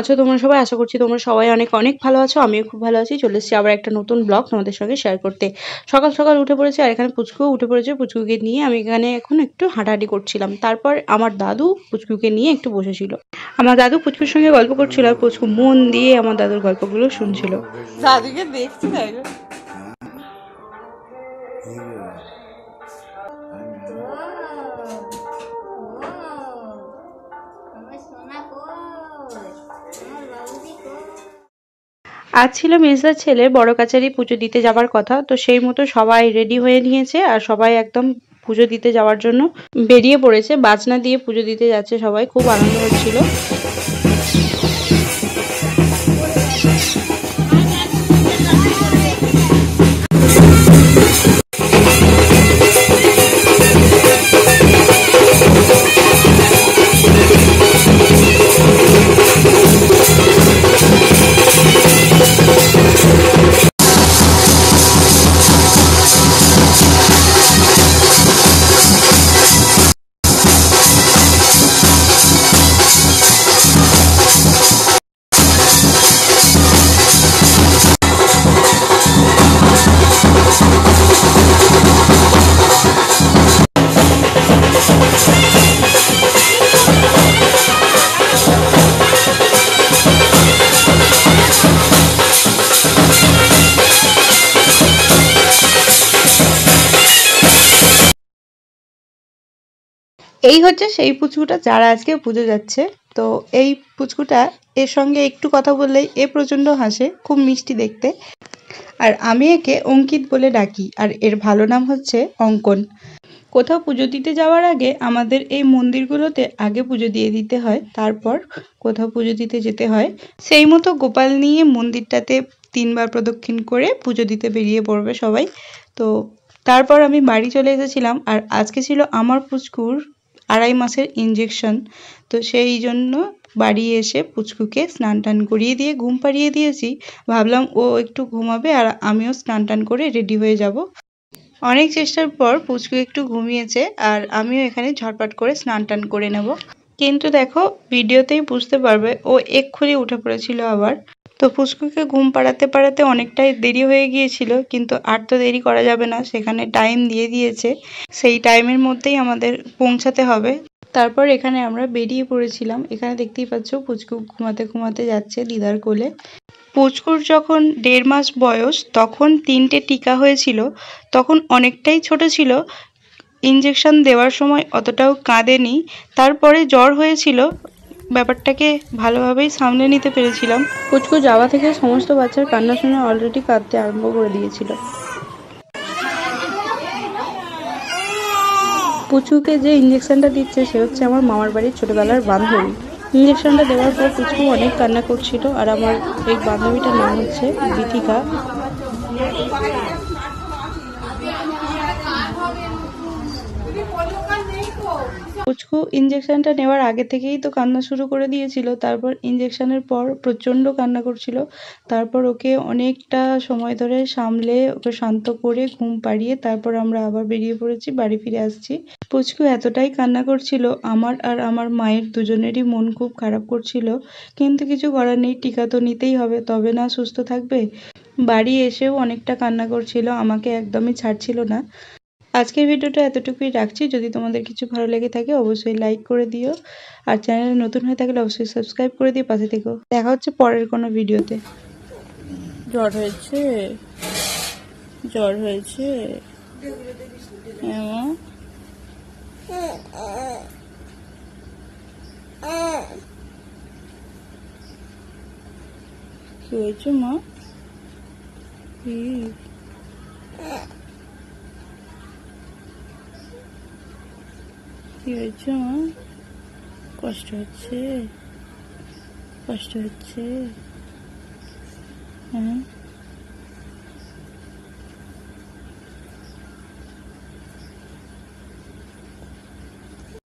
আছো তোমরা সবাই? আশা করছি তোমরা সবাই অনেক অনেক ভালো আছো। আমিও খুব ভালো আছি। চলে এসেছি আবার একটা নতুন ব্লগ তোমাদের সঙ্গে শেয়ার করতে। সকাল সকাল উঠে পড়েছি আর এখানে পুচকুও উঠে পড়েছে। পুচকুকে নিয়ে আমি এখানে এখন একটু হাঁটাহাঁটি করছিলাম। তারপর আমার দাদু পুচকুকে নিয়ে একটু বসেছিল। আমার দাদু পুচকুর সঙ্গে গল্প করছিল আর পুচকু মন দিয়ে আমার দাদুর গল্পগুলো শুনছিল। দাদুকে দেখছি তাই গো। আজ ছিল মেজদার ছেলের বড় কাছারি পুজো দিতে যাবার কথা, তো সেই মতো সবাই রেডি হয়ে নিয়েছে আর সবাই একদম পুজো দিতে যাওয়ার জন্য বেরিয়ে পড়েছে। বাজনা দিয়ে পুজো দিতে যাচ্ছে সবাই, খুব আনন্দ হচ্ছিল। এই হচ্ছে সেই পুচকুটা যারা আজকে পুজো যাচ্ছে। তো এই পুচকুটা এর সঙ্গে একটু কথা বললেই এ প্রচণ্ড হাসে, খুব মিষ্টি দেখতে। আর আমি একে অঙ্কিত বলে ডাকি, আর এর ভালো নাম হচ্ছে অঙ্কন। কোথাও পুজো দিতে যাওয়ার আগে আমাদের এই মন্দিরগুলোতে আগে পুজো দিয়ে দিতে হয়, তারপর কোথাও পুজো দিতে যেতে হয়। সেই মতো গোপাল নিয়ে মন্দিরটাতে 3 বার প্রদক্ষিণ করে পুজো দিতে বেরিয়ে পড়বে সবাই। তো তারপর আমি বাড়ি চলে এসেছিলাম আর আজকে ছিল আমার পুচকুর 2.5 মাসের ইঞ্জেকশন। তো সেই জন্য বাড়ি এসে পুচকুকে স্নান টান করিয়ে দিয়ে ঘুম পাড়িয়ে দিয়েছি। ভাবলাম ও একটু ঘুমাবে আর আমিও স্নান টান করে রেডি হয়ে যাব। অনেক চেষ্টার পর পুচকু একটু ঘুমিয়েছে আর আমিও এখানে ঝটপট করে স্নান টান করে নেব। কিন্তু দেখো ভিডিওতেই বুঝতে পারবে ও এক্ষুনি উঠে পড়েছিল আবার। তো পুচকুকে ঘুম পাড়াতে পাড়াতে অনেকটাই দেরি হয়ে গিয়েছিল, কিন্তু আর তো দেরি করা যাবে না, সেখানে টাইম দিয়ে দিয়েছে, সেই টাইমের মধ্যেই আমাদের পৌঁছাতে হবে। তারপর এখানে আমরা বেরিয়ে পড়েছিলাম। এখানে দেখতেই পাচ্ছ পুচকু ঘুমাতে ঘুমাতে যাচ্ছে দিদার কোলে। পুচকুর যখন 1.5 মাস বয়স তখন 3টে টিকা হয়েছিল, তখন অনেকটাই ছোট ছিল। ইঞ্জেকশন দেওয়ার সময় অতটাও কাঁদেনি। তারপরে জ্বর হয়েছিল, ব্যাপারটাকে ভালোভাবেই সামলে নিতে পেরেছিলাম। পুচকু যাওয়া থেকে সমস্ত বাচ্চার কান্না শুনে অলরেডি কাঁদতে আরম্ভ করে দিয়েছিল। পুচকুকে যে ইঞ্জেকশনটা দিচ্ছে সে হচ্ছে আমার মামার বাড়ির ছোটবেলার বান্ধবী। ইঞ্জেকশনটা দেওয়ার পর পুচকু অনেক কান্না করছিল আর আমার এই বান্ধবীটার নাম হচ্ছে বিথিকা। পুচকু ইঞ্জেকশনটা নেওয়ার আগে থেকেই তো কান্না শুরু করে দিয়েছিল, তারপর ইঞ্জেকশনের পর প্রচণ্ড কান্না করছিল। তারপর ওকে অনেকটা সময় ধরে সামলে ওকে শান্ত করে ঘুম পাড়িয়ে তারপর আমরা আবার বেরিয়ে পড়েছি, বাড়ি ফিরে আসছি। পুচকু এতটাই কান্না করছিল, আমার আর আমার মায়ের দুজনেরই মন খুব খারাপ করছিল, কিন্তু কিছু করার নেই, টিকা তো নিতেই হবে, তবে না সুস্থ থাকবে। বাড়ি এসেও অনেকটা কান্না করছিল, আমাকে একদমই ছাড়ছিল না। আজকের ভিডিওটা এতটুকুই রাখছি। যদি তোমাদের কিছু ভালো লেগে থাকে অবশ্যই লাইক করে দিও, আর চ্যানেলে নতুন হয়ে থাকলে অবশ্যই সাবস্ক্রাইব করে দিয়ে পাশে থেকো। দেখা হচ্ছে পরের কোনো ভিডিওতে। জ্বর হয়েছে, জ্বর হয়েছে, কি হয়েছে মা? কি হয়েছে মা? কষ্ট হচ্ছে, কষ্ট হচ্ছে, হ্যাঁ।